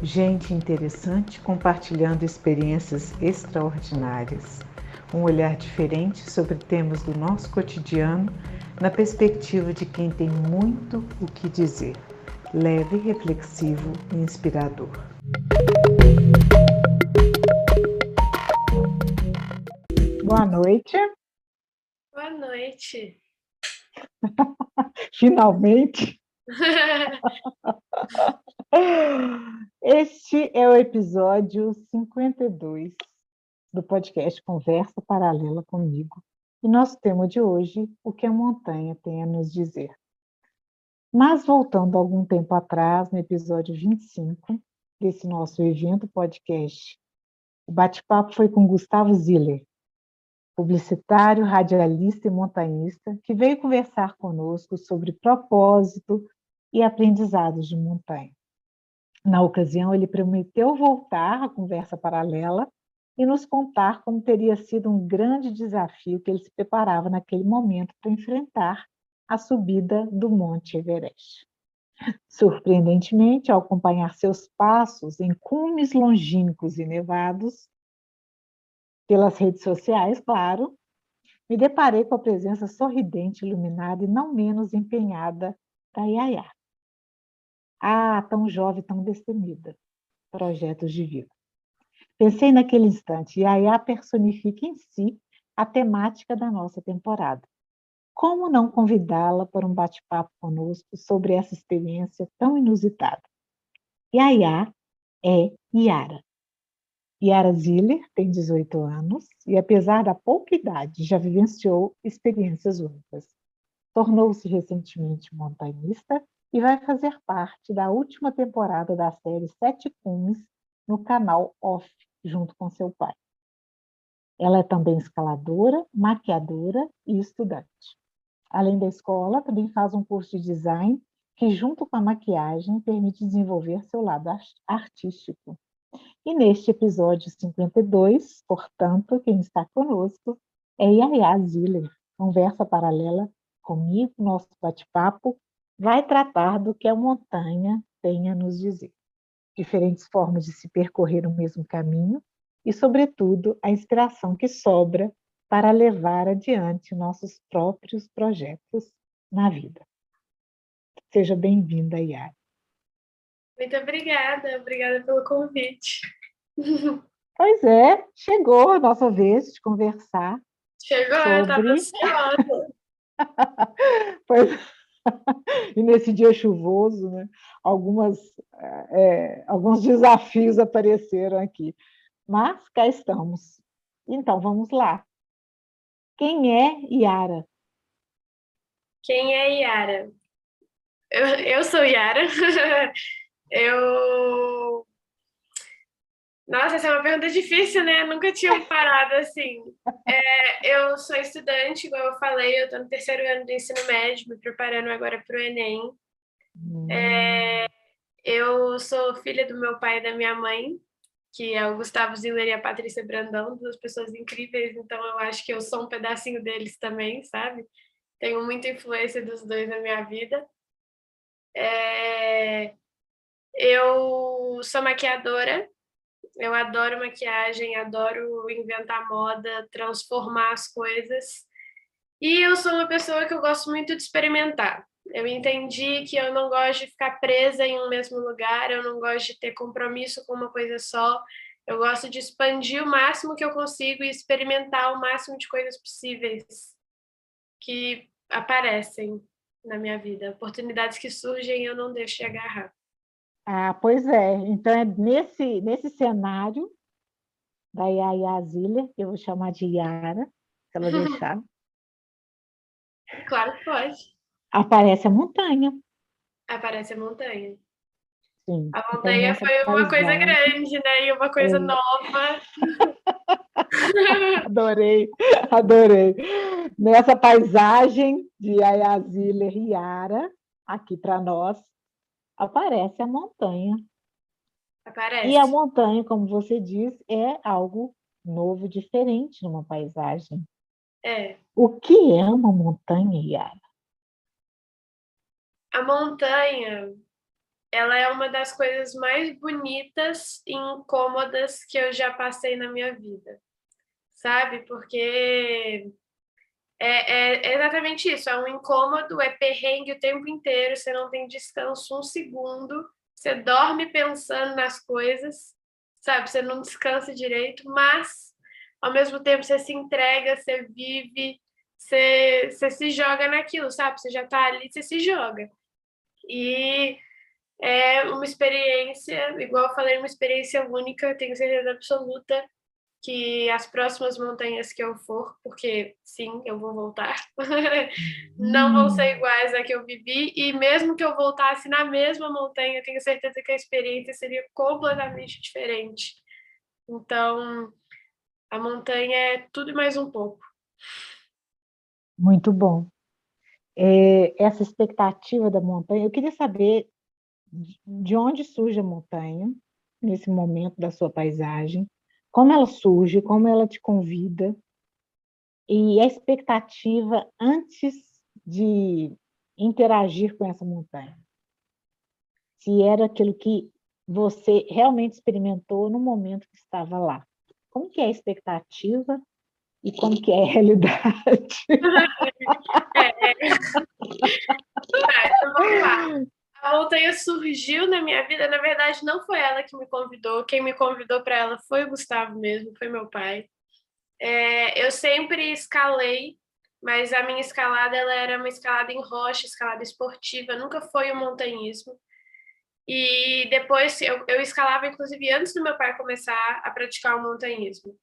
Gente interessante compartilhando experiências extraordinárias. Um olhar diferente sobre temas do nosso cotidiano, na perspectiva de quem tem muito o que dizer. Leve, reflexivo e inspirador. Boa noite. Boa noite. Finalmente. Este é o episódio 52 do podcast Conversa Paralela comigo. E nosso tema de hoje, o que a montanha tem a nos dizer. Mas voltando algum tempo atrás, no episódio 25 desse nosso evento podcast, o bate-papo foi com Gustavo Ziller, publicitário, radialista e montanhista, que veio conversar conosco sobre propósito e aprendizados de montanha. Na ocasião, ele prometeu voltar à conversa paralela e nos contar como teria sido um grande desafio que ele se preparava naquele momento para enfrentar a subida do Monte Everest. Surpreendentemente, ao acompanhar seus passos em cumes longínquos e nevados, pelas redes sociais, claro, me deparei com a presença sorridente, iluminada e não menos empenhada da Yaya. Ah, tão jovem, tão destemida. Projetos de vida. Pensei naquele instante, Yaya personifica em si a temática da nossa temporada. Como não convidá-la para um bate-papo conosco sobre essa experiência tão inusitada? Yaya é Yara. Yara Ziller tem 18 anos e, apesar da pouca idade, já vivenciou experiências únicas. Tornou-se recentemente montanhista e vai fazer parte da última temporada da série Sete Cumes no canal Off, junto com seu pai. Ela é também escaladora, maquiadora e estudante. Além da escola, também faz um curso de design que, junto com a maquiagem, permite desenvolver seu lado artístico. E neste episódio 52, portanto, quem está conosco é Yaya Ziller. Conversa paralela comigo, nosso bate-papo vai tratar do que a montanha tem a nos dizer. Diferentes formas de se percorrer o mesmo caminho e, sobretudo, a inspiração que sobra para levar adiante nossos próprios projetos na vida. Seja bem-vinda, Yara. Muito obrigada pelo convite. Pois é, chegou a nossa vez de conversar. Chegou, eu estava ansiosa. Pois... E nesse dia chuvoso, né, alguns desafios apareceram aqui. Mas cá estamos. Então, vamos lá. Quem é Yara? Quem é Yara? Eu sou Yara. Eu... Nossa, essa é uma pergunta difícil, né? Nunca tinha parado assim. Eu sou estudante, igual eu falei, eu estou no terceiro ano do ensino médio, me preparando agora para o Enem. Eu sou filha do meu pai e da minha mãe, que é o Gustavo Ziller e a Patrícia Brandão, duas pessoas incríveis, então eu acho que eu sou um pedacinho deles também, sabe? Tenho muita influência dos dois na minha vida. Eu sou maquiadora, eu adoro maquiagem, adoro inventar moda, transformar as coisas. E eu sou uma pessoa que eu gosto muito de experimentar. Eu entendi que eu não gosto de ficar presa em um mesmo lugar, eu não gosto de ter compromisso com uma coisa só. Eu gosto de expandir o máximo que eu consigo e experimentar o máximo de coisas possíveis que aparecem na minha vida. Oportunidades que surgem, eu não deixo de agarrar. Ah, pois é. Então, é nesse cenário da Yaya Ziller, que eu vou chamar de Yara, se ela deixar, Claro que pode. aparece a montanha. Aparece a montanha. Sim. A Então, montanha nessa foi uma coisa paisagem, grande, né? E uma coisa nova. adorei, adorei. Nessa paisagem de Yaya Ziller e Yara, aqui para nós, aparece a montanha. E a Aparece. montanha, como você diz, é algo novo, diferente numa paisagem. É. O que é uma montanha, Yara? A montanha ela é uma das coisas mais bonitas e incômodas que eu já passei na minha vida, sabe? Porque é exatamente isso, é um incômodo, é perrengue o tempo inteiro, você não tem descanso um segundo, você dorme pensando nas coisas, sabe? Você não descansa direito, mas ao mesmo tempo você se entrega, você vive, você se joga naquilo, sabe? Você já tá ali, você se joga. E é uma experiência, igual eu falei, uma experiência única, tenho certeza absoluta que as próximas montanhas que eu for, porque sim, eu vou voltar, não vão ser Hum, iguais a que eu vivi, e mesmo que eu voltasse na mesma montanha, eu tenho certeza que a experiência seria completamente diferente. Então, a montanha é tudo e mais um pouco. muito bom. Essa expectativa da montanha, eu queria saber de onde surge a montanha nesse momento da sua paisagem, como ela surge, como ela te convida, e a expectativa antes de interagir com essa montanha. Se era aquilo que você realmente experimentou no momento que estava lá. Como que é a expectativa e como que é a realidade? É, tá, então vamos lá. A montanha surgiu na minha vida, na verdade, não foi ela que me convidou, quem me convidou para ela foi o Gustavo mesmo, foi meu pai. Eu sempre escalei, mas a minha escalada ela era uma escalada em rocha, escalada esportiva, nunca foi o montanhismo. E depois eu escalava, inclusive, antes do meu pai começar a praticar o montanhismo.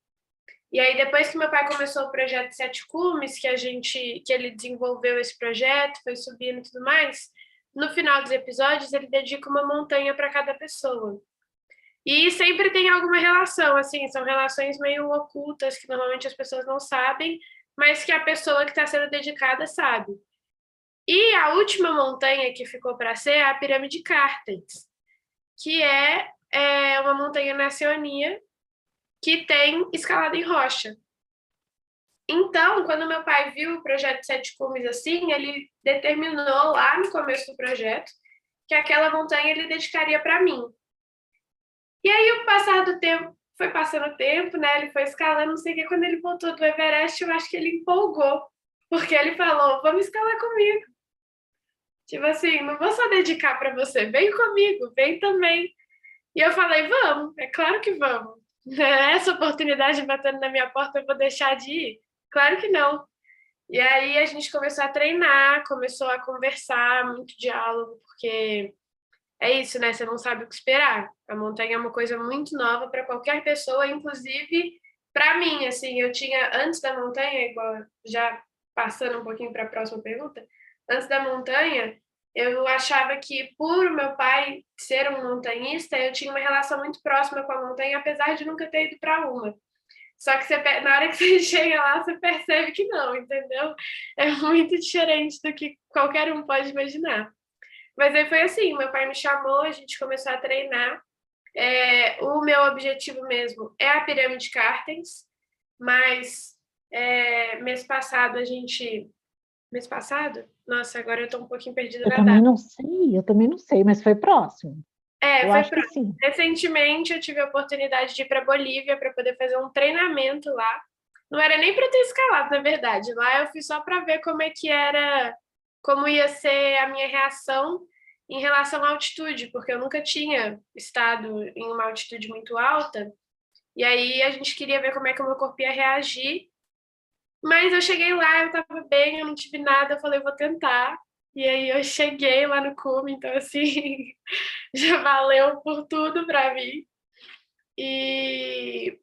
E aí, depois que meu pai começou o projeto Sete Cumes, que ele desenvolveu esse projeto, foi subindo e tudo mais, no final dos episódios ele dedica uma montanha para cada pessoa. E sempre tem alguma relação, assim, são relações meio ocultas que normalmente as pessoas não sabem, mas que a pessoa que está sendo dedicada sabe. E a última montanha que ficou para ser é a Pirâmide Cartens, que é uma montanha na Oceania que tem escalada em rocha. Então, quando meu pai viu o projeto Sete Cumes assim, ele determinou lá no começo do projeto que aquela montanha ele dedicaria para mim. E aí, o passar do tempo, foi passando o tempo, né? Ele foi escalando, não sei o que. Quando ele voltou do Everest, eu acho que ele empolgou, porque ele falou: vamos escalar comigo. Tipo assim, não vou só dedicar para você, vem comigo, vem também. E eu falei: vamos, é claro que vamos. Essa oportunidade batendo na minha porta, eu vou deixar de ir? Claro que não. E aí a gente começou a treinar, começou a conversar, muito diálogo, porque é isso, né? Você não sabe o que esperar. A montanha é uma coisa muito nova para qualquer pessoa, inclusive para mim. Assim, eu tinha antes da montanha, igual já passando um pouquinho para a próxima pergunta, antes da montanha, eu achava que por meu pai ser um montanhista, eu tinha uma relação muito próxima com a montanha, apesar de nunca ter ido para uma. Só que na hora que você chega lá, você percebe que não, entendeu? É muito diferente do que qualquer um pode imaginar. Mas aí foi assim, meu pai me chamou, a gente começou a treinar. O meu objetivo mesmo é a pirâmide Cartens, mas mês passado a gente... Mês passado? Nossa, agora eu tô um pouquinho perdida na data. Eu também não sei, mas foi próximo. Eu Foi acho que próximo. sim. Recentemente eu tive a oportunidade de ir para Bolívia para poder fazer um treinamento lá. Não era nem para ter escalado, na verdade. Lá eu fui só para ver como é que era, como ia ser a minha reação em relação à altitude, porque eu nunca tinha estado em uma altitude muito alta. E aí a gente queria ver como é que o meu corpo ia reagir. Mas eu cheguei lá, eu estava bem, eu não tive nada, eu falei, vou tentar. E aí eu cheguei lá no cume, então assim, já valeu por tudo para mim. E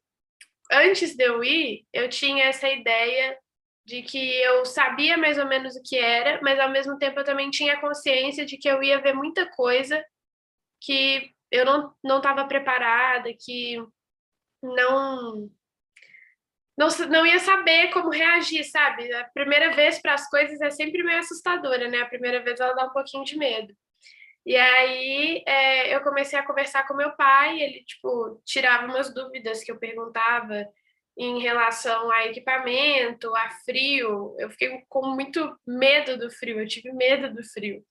antes de eu ir, eu tinha essa ideia de que eu sabia mais ou menos o que era, mas ao mesmo tempo eu também tinha consciência de que eu ia ver muita coisa que eu não estava preparada, que não, não ia saber como reagir, sabe? A primeira vez para as coisas é sempre meio assustadora, né? A primeira vez ela dá um pouquinho de medo. E aí eu comecei a conversar com meu pai, ele, tipo, tirava umas dúvidas que eu perguntava em relação a equipamento, a frio. Eu fiquei com muito medo do frio, eu tive medo do frio.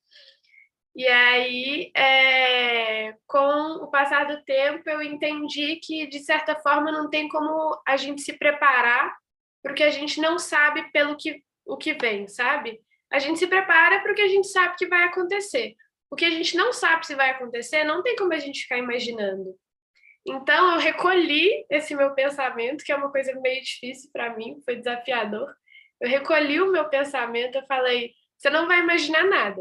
E aí com o passar do tempo, eu entendi que, de certa forma, não tem como a gente se preparar porque a gente não sabe o que vem, sabe? A gente se prepara porque a gente sabe que vai acontecer. O que a gente não sabe se vai acontecer, não tem como a gente ficar imaginando. Então, eu recolhi esse meu pensamento, que é uma coisa meio difícil para mim, foi desafiador. Eu recolhi o meu pensamento, eu falei, você não vai imaginar nada.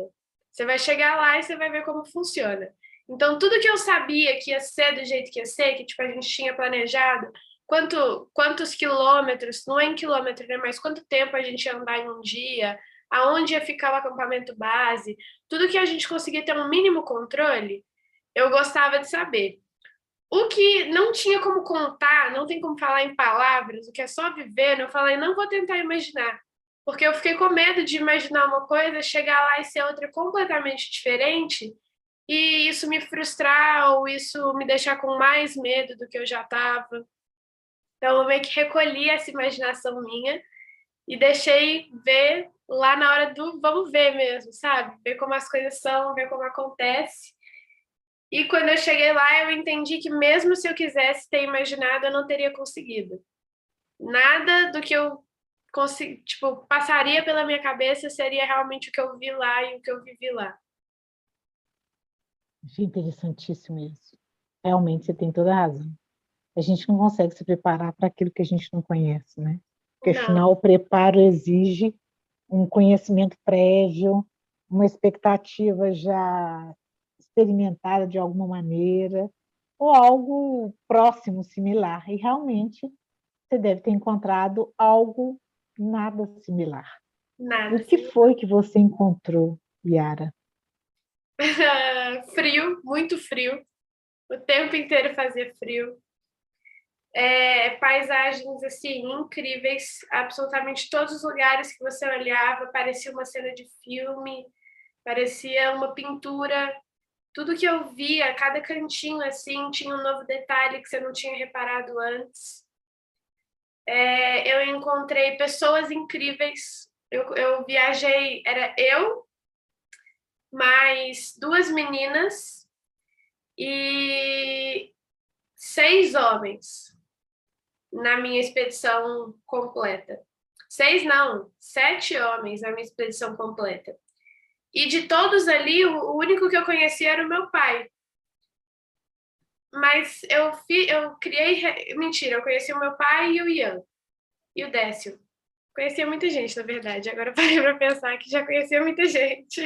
Você vai chegar lá e você vai ver como funciona. Então, tudo que eu sabia que ia ser do jeito que ia ser, que tipo, a gente tinha planejado, quantos quilômetros, não é em quilômetro, né, mas quanto tempo a gente ia andar em um dia, aonde ia ficar o acampamento base, tudo que a gente conseguia ter um mínimo controle, eu gostava de saber. O que não tinha como contar, não tem como falar em palavras, o que é só viver, eu falei, não vou tentar imaginar. Porque eu fiquei com medo de imaginar uma coisa, chegar lá e ser outra completamente diferente, e isso me frustrar, ou isso me deixar com mais medo do que eu já estava. Então, eu meio que recolhi essa imaginação minha e deixei ver lá na hora do vamos ver mesmo, sabe? Ver como as coisas são, ver como acontece. E quando eu cheguei lá, eu entendi que mesmo se eu quisesse ter imaginado, eu não teria conseguido. Nada do que eu tipo, passaria pela minha cabeça seria realmente o que eu vi lá e o que eu vivi lá. Achei interessantíssimo isso. Realmente, você tem toda a razão. A gente não consegue se preparar para aquilo que a gente não conhece, né? Porque, Não, afinal, o preparo exige um conhecimento prévio, uma expectativa já experimentada de alguma maneira, ou algo próximo, similar. E realmente você deve ter encontrado algo nada similar. O nada que assim. foi que você encontrou, Yara? Frio, muito frio. O tempo inteiro fazia frio. Paisagens assim incríveis, absolutamente todos os lugares que você olhava parecia uma cena de filme, parecia uma pintura. Tudo que eu via, cada cantinho assim tinha um novo detalhe que você não tinha reparado antes. Eu encontrei pessoas incríveis. Eu viajei, era eu mais duas meninas e seis homens na minha expedição completa. Seis não, sete homens na minha expedição completa. E de todos ali, o único que eu conhecia era o meu pai. Mas eu criei. Mentira, eu conheci o meu pai e o Ian. E o Décio. Conhecia muita gente, na verdade. Agora parei para pensar que já conhecia muita gente.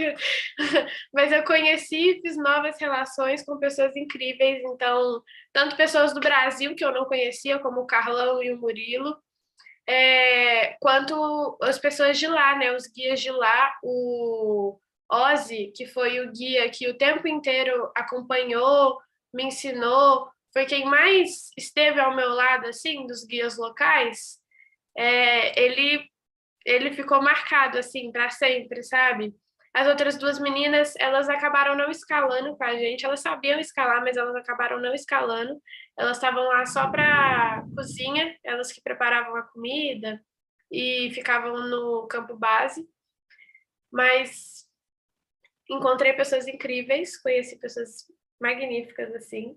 Mas eu conheci e fiz novas relações com pessoas incríveis. Então, tanto pessoas do Brasil que eu não conhecia, como o Carlão e o Murilo, quanto as pessoas de lá, né? Os guias de lá, o Ozzy, que foi o guia que o tempo inteiro acompanhou, me ensinou, foi quem mais esteve ao meu lado, assim, dos guias locais. Ele ficou marcado, assim, para sempre, sabe? As outras duas meninas, elas acabaram não escalando com a gente, elas sabiam escalar, mas elas acabaram não escalando. Elas estavam lá só para cozinha, elas que preparavam a comida e ficavam no campo base. Mas encontrei pessoas incríveis, conheci pessoas magníficas, assim,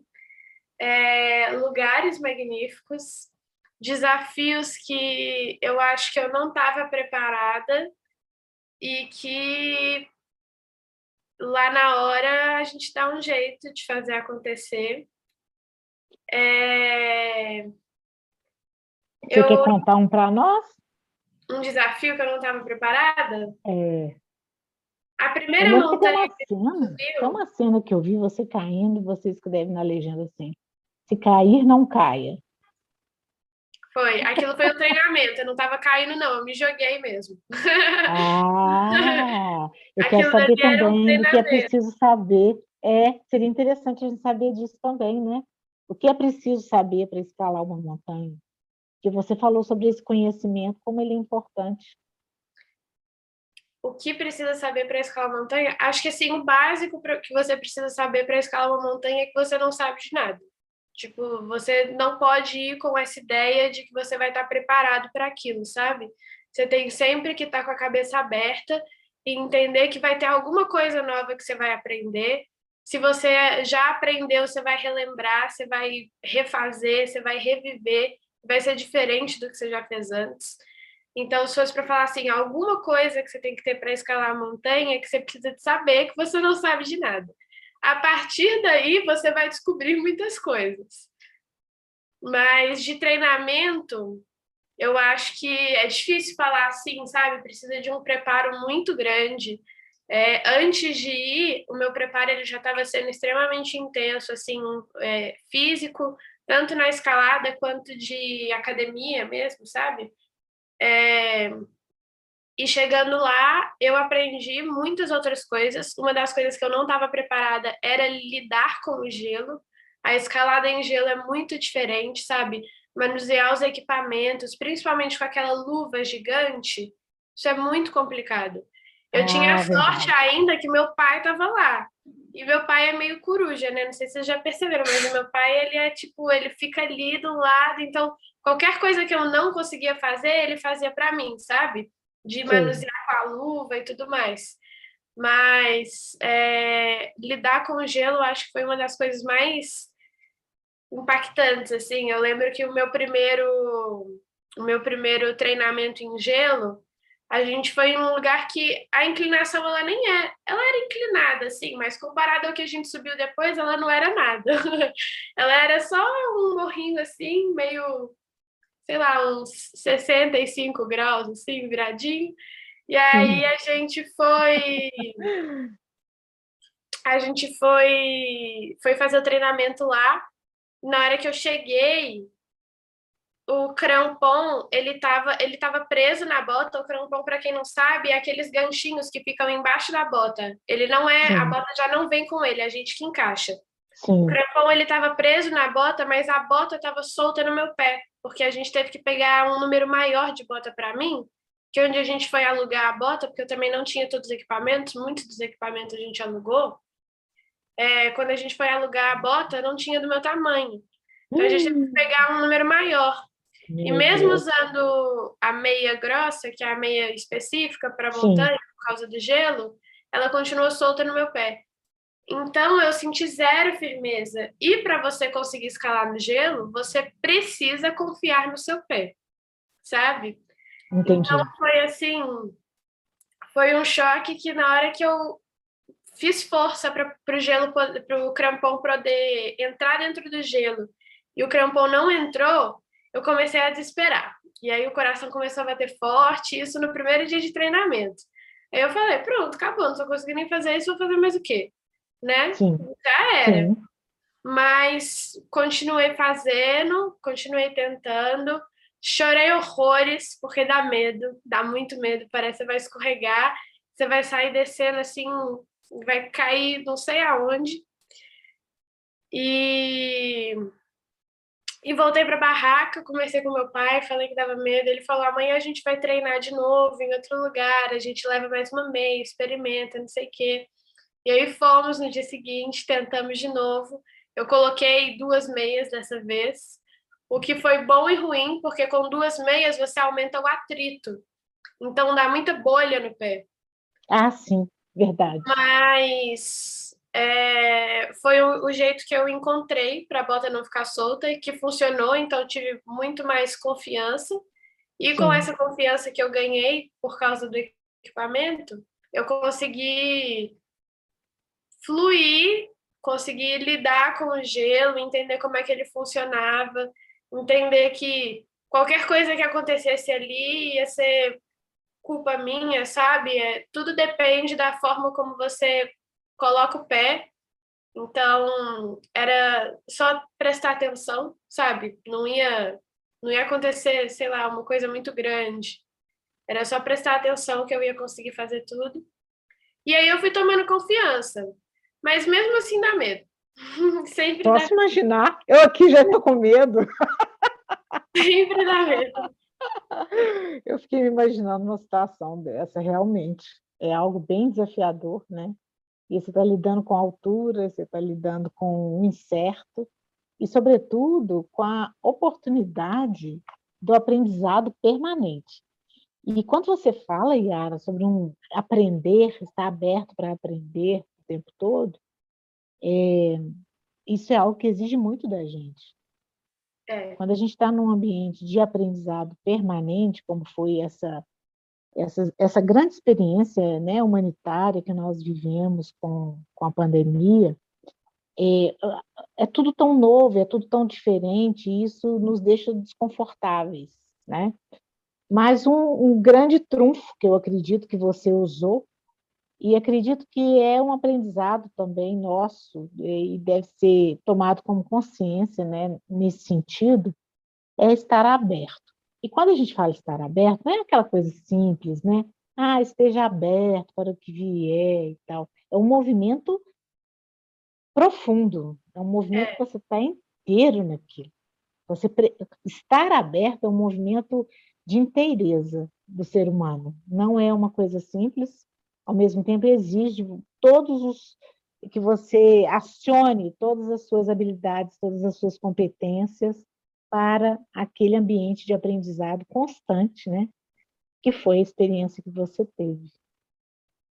lugares magníficos, desafios que eu acho que eu não estava preparada e que lá na hora a gente dá um jeito de fazer acontecer. Você quer Eu contar um para nós? Um desafio que eu não estava preparada. É, A eu primeira lembro que montanha que tem subiu uma cena que eu vi você caindo, você escreve na legenda assim: se cair, não caia. aquilo foi um treinamento, eu não estava caindo, não, eu me joguei mesmo. Ah, eu quero Aquilo dali saber era um também do que é treinamento. preciso saber. Seria interessante a gente saber disso também, né? O que é preciso saber para escalar uma montanha? Porque você falou sobre esse conhecimento, como ele é importante. O que precisa saber para escalar uma montanha? Acho que assim, o básico que você precisa saber para escalar uma montanha é que você não sabe de nada. Tipo, você não pode ir com essa ideia de que você vai estar preparado para aquilo, sabe? Você tem sempre que estar com a cabeça aberta e entender que vai ter alguma coisa nova que você vai aprender, Se você já aprendeu, você vai relembrar, você vai refazer, você vai reviver, vai ser diferente do que você já fez antes. Então, se fosse para falar assim, alguma coisa que você tem que ter para escalar a montanha, é que você precisa de saber que você não sabe de nada. A partir daí, você vai descobrir muitas coisas. Mas de treinamento, eu acho que é difícil falar assim, sabe? Precisa de um preparo muito grande. Antes de ir, o meu preparo ele já estava sendo extremamente intenso, assim, físico, tanto na escalada quanto de academia mesmo, sabe? E chegando lá, eu aprendi muitas outras coisas. Uma das coisas que eu não estava preparada era lidar com o gelo. A escalada em gelo é muito diferente, sabe? Manusear os equipamentos, principalmente com aquela luva gigante, isso é muito complicado. Eu tinha sorte Verdade. ainda que meu pai estava lá. E meu pai é meio coruja, né? Não sei se vocês já perceberam, mas o meu pai, ele é tipo, ele fica ali do lado, então qualquer coisa que eu não conseguia fazer, ele fazia para mim, sabe? De Sei. manusear com a luva e tudo mais. Mas lidar com o gelo, acho que foi uma das coisas mais impactantes, assim. Eu lembro que o meu primeiro treinamento em gelo, a gente foi em um lugar que a inclinação ela nem é, ela era inclinada, assim, mas comparado ao que a gente subiu depois, ela não era nada. Ela era só um morrinho assim, meio, sei lá, uns 65 graus, assim, viradinho. E aí Sim. a gente foi fazer o treinamento lá. Na hora que eu cheguei, o crampon, ele tava preso na bota. O crampon, para quem não sabe, é aqueles ganchinhos que ficam embaixo da bota. Ele não é, a Sim. bota já não vem com ele, é a gente que encaixa. O Sim. crampon, ele tava preso na bota, mas a bota tava solta no meu pé, porque a gente teve que pegar um número maior de bota para mim, que onde a gente foi alugar a bota, porque eu também não tinha todos os equipamentos, muitos dos equipamentos a gente alugou. Quando a gente foi alugar a bota, não tinha do meu tamanho. Então a gente teve que Hum, pegar um número maior. E meu mesmo Deus. usando a meia grossa, que é a meia específica para Sim. montanha, por causa do gelo, ela continuou solta no meu pé. Então eu senti zero firmeza. E para você conseguir escalar no gelo, você precisa confiar no seu pé, sabe? Então Entendi. foi assim, foi um choque que na hora que eu fiz força para o gelo, para o crampon poder entrar dentro do gelo e o crampon não entrou, eu comecei a desesperar. E aí o coração começou a bater forte, isso no primeiro dia de treinamento. Aí eu falei, pronto, acabou, não estou conseguindo nem fazer isso, vou fazer mais o quê? Né? Sim. Já era. Sim. Mas continuei fazendo, continuei tentando, chorei horrores, porque dá medo, dá muito medo, parece que você vai escorregar, você vai sair descendo assim, vai cair não sei aonde. E, e voltei para a barraca, conversei com meu pai, falei que dava medo. Ele falou: amanhã a gente vai treinar de novo em outro lugar, a gente leva mais uma meia, experimenta, não sei o quê. E aí fomos no dia seguinte, tentamos de novo. Eu coloquei 2 meias dessa vez, o que foi bom e ruim, porque com 2 meias você aumenta o atrito. Então dá muita bolha no pé. Ah, sim. Verdade. Mas foi o jeito que eu encontrei para a bota não ficar solta e que funcionou, então eu tive muito mais confiança. E com Sim. essa confiança que eu ganhei por causa do equipamento, eu consegui fluir, conseguir lidar com o gelo, entender como é que ele funcionava, entender que qualquer coisa que acontecesse ali ia ser culpa minha, sabe? Tudo depende da forma como você coloca o pé. Então, era só prestar atenção, sabe? Não ia acontecer, sei lá, uma coisa muito grande. Era só prestar atenção que eu ia conseguir fazer tudo. E aí eu fui tomando confiança. Mas mesmo assim dá medo. Sempre dá, Posso imaginar. Eu aqui já estou com medo. sempre dá medo. Eu fiquei me imaginando uma situação dessa. Realmente é algo bem desafiador, né? E você está lidando com a altura, você está lidando com o incerto e, sobretudo, com a oportunidade do aprendizado permanente. E quando você fala, Yara, sobre aprender, estar aberto para aprender o tempo todo, Isso é algo que exige muito da gente. É, Quando a gente está num ambiente de aprendizado permanente, como foi essa grande experiência, né, humanitária que nós vivemos com a pandemia, é, é tudo tão novo, é tudo tão diferente, e isso nos deixa desconfortáveis, né? Mas um grande trunfo que eu acredito que você usou, e acredito que é um aprendizado também nosso, e deve ser tomado como consciência, né, nesse sentido, é estar aberto. E quando a gente fala estar aberto, não é aquela coisa simples, né? Ah, esteja aberto para o que vier e tal. É um movimento profundo, é um movimento que é, você está inteiro naquilo. Estar aberto é um movimento de inteireza do ser humano. Não é uma coisa simples, ao mesmo tempo exige todos os que você acione todas as suas habilidades, todas as suas competências para aquele ambiente de aprendizado constante, né? Que foi a experiência que você teve.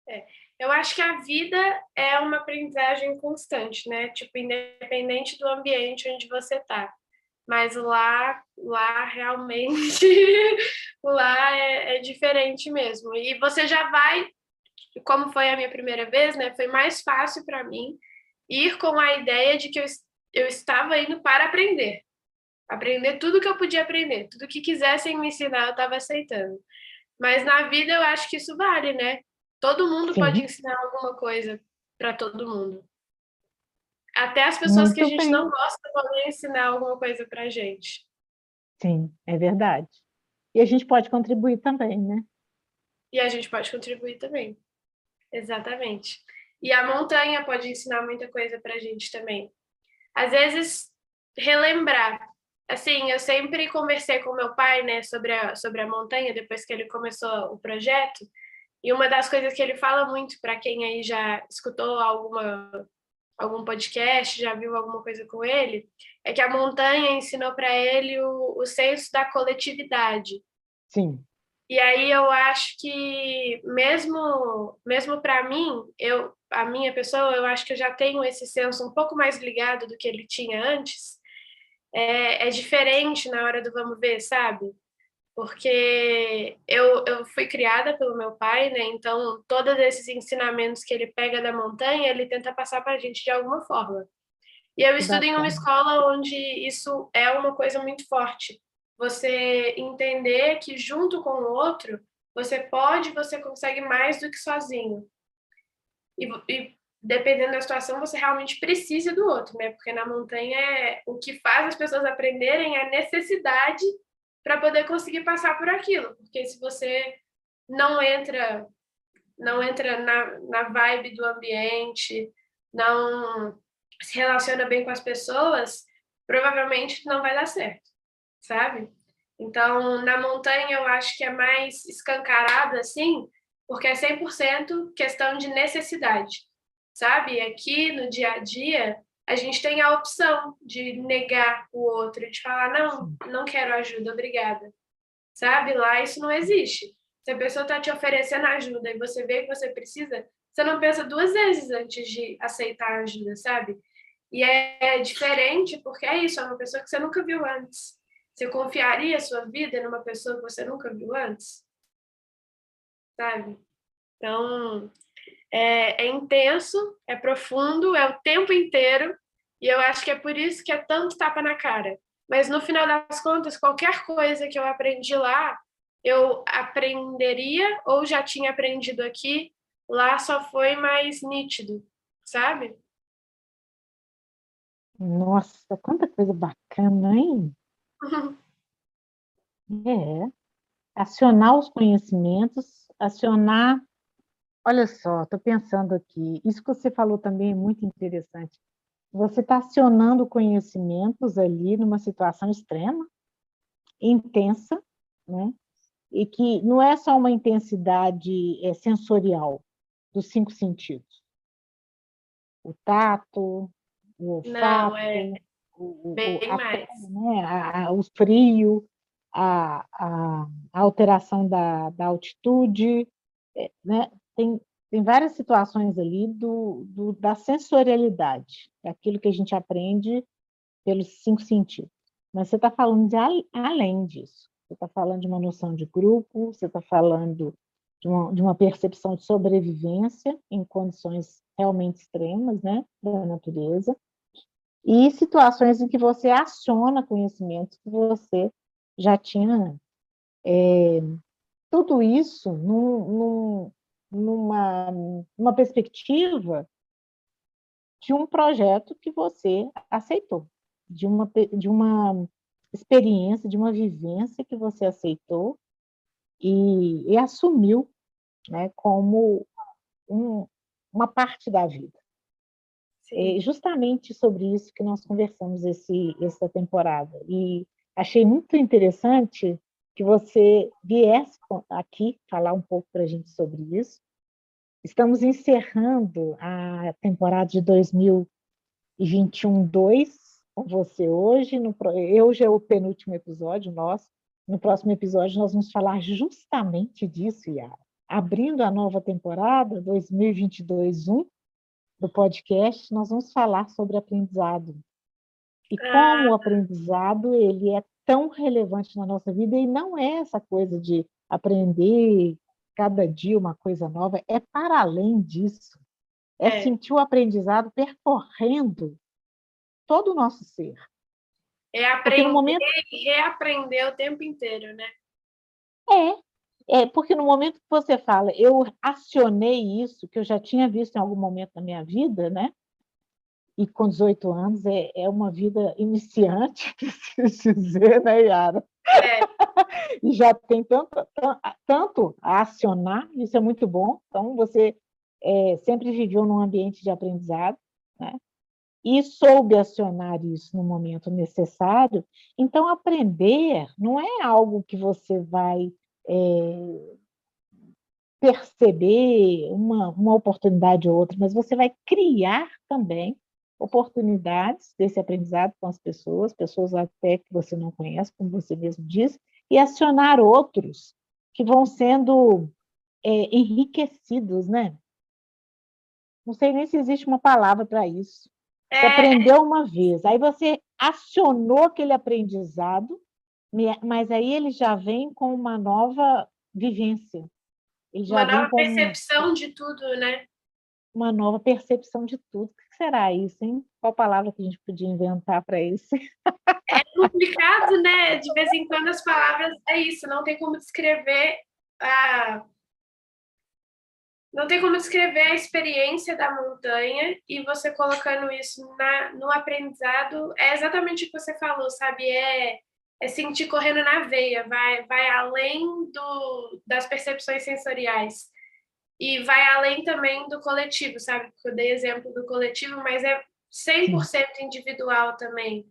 é. Eu acho que a vida é uma aprendizagem constante, né? Tipo, independente do ambiente onde você está. Mas lá realmente, lá é diferente mesmo. E você já vai, como foi a minha primeira vez, né? Foi mais fácil para mim ir com a ideia de que eu estava indo para aprender. Aprender tudo que eu podia aprender, tudo que quisessem me ensinar, eu estava aceitando. Mas na vida eu acho que isso vale, né? Todo mundo pode Sim, ensinar alguma coisa para todo mundo. Até as pessoas que a muito gente não bem. gosta podem ensinar alguma coisa para gente. Sim, é verdade. E a gente pode contribuir também, né? E a gente pode contribuir também. Exatamente. E a montanha pode ensinar muita coisa para a gente também. Às vezes, relembrar. Assim, eu sempre conversei com meu pai, né, sobre a montanha, depois que ele começou o projeto. E uma das coisas que ele fala muito, para quem aí já escutou algum podcast, já viu alguma coisa com ele, é que a montanha ensinou para ele o senso da coletividade. Sim, E aí eu acho que mesmo para mim, a minha pessoa, eu acho que eu já tenho esse senso um pouco mais ligado do que ele tinha antes. É diferente na hora do vamos ver, sabe? Porque eu fui criada pelo meu pai, né? Então todos esses ensinamentos que ele pega da montanha, ele tenta passar para a gente de alguma forma. E eu que estudo em uma bacana. escola onde isso é uma coisa muito forte. Você entender que junto com o outro, você consegue mais do que sozinho. E dependendo da situação, você realmente precisa do outro, né? Porque na montanha o que faz as pessoas aprenderem é a necessidade para poder conseguir passar por aquilo. Porque se você não entra, não entra na vibe do ambiente, não se relaciona bem com as pessoas, provavelmente não vai dar certo, sabe? Então, na montanha eu acho que é mais escancarado assim, porque é 100% questão de necessidade, sabe? Aqui no dia a dia, a gente tem a opção de negar o outro, de falar, não, Sim. não quero ajuda, obrigada, sabe? Lá isso não existe. Se a pessoa está te oferecendo ajuda e você vê que você precisa, você não pensa duas vezes antes de aceitar a ajuda, sabe? E é diferente porque é isso, é uma pessoa que você nunca viu antes. Você confiaria a sua vida numa pessoa que você nunca viu antes, sabe? Então, é intenso, é profundo, é o tempo inteiro, e eu acho que é por isso que é tanto tapa na cara. Mas no final das contas, qualquer coisa que eu aprendi lá, eu aprenderia ou já tinha aprendido aqui, lá só foi mais nítido, sabe? Nossa, quanta coisa bacana, hein? É, acionar os conhecimentos, acionar. Olha só, estou pensando aqui, isso que você falou também é muito interessante. Você está acionando conhecimentos ali numa situação extrema, intensa, né? E que não é só uma intensidade sensorial dos cinco sentidos. O tato, o Não, é olfato, bem a pele, mais. né? O frio, a, a, a alteração da altitude, né? Tem, tem várias situações ali da sensorialidade, daquilo que a gente aprende pelos 5 sentidos. Mas você está falando de além disso. Você está falando de uma noção de grupo, você está falando de uma percepção de sobrevivência em condições realmente extremas, né, da natureza, e situações em que você aciona conhecimentos que você já tinha. Tudo isso numa perspectiva de um projeto que você aceitou, de uma experiência, de uma vivência que você aceitou e assumiu, né, como um, uma parte da vida. É Sim. justamente sobre isso que nós conversamos essa temporada. E achei muito interessante que você viesse aqui falar um pouco para a gente sobre isso. Estamos encerrando a temporada de 2021-2 com você hoje. Hoje é o penúltimo episódio nosso. No próximo episódio, nós vamos falar justamente disso, Yara. Abrindo a nova temporada, 2022-1, do podcast, nós vamos falar sobre aprendizado. E como o Ah, aprendizado ele é tão relevante na nossa vida, e não é essa coisa de aprender cada dia uma coisa nova, é para além disso. É é. sentir o aprendizado percorrendo todo o nosso ser. É Porque no aprender momento e reaprender o tempo inteiro, né? porque no momento que você fala, eu acionei isso que eu já tinha visto em algum momento da minha vida, né? E com 18 anos é uma vida iniciante, preciso dizer, né, Yara? É, E já tem tanto a acionar, isso é muito bom. Então, você sempre viveu num ambiente de aprendizado, né? E soube acionar isso no momento necessário. Então, aprender não é algo que você vai perceber uma oportunidade ou outra, mas você vai criar também oportunidades desse aprendizado com as pessoas até que você não conhece, como você mesmo disse, e acionar outros que vão sendo enriquecidos, né? Não sei nem se existe uma palavra para isso. Você é aprendeu uma vez, aí você acionou aquele aprendizado, mas aí ele já vem com uma nova vivência, ele já uma vem nova com percepção de tudo, né? uma nova percepção de tudo. O que será isso, hein? Qual palavra que a gente podia inventar para isso? É complicado, né? De vez em quando as palavras é isso, não tem como descrever a não tem como descrever a experiência da montanha e você colocando isso no aprendizado é exatamente o que você falou, sabe? É sentir correndo na veia, vai além das percepções sensoriais e vai além também do coletivo, sabe? Porque eu dei exemplo do coletivo, mas é cem por Sim. cento individual também.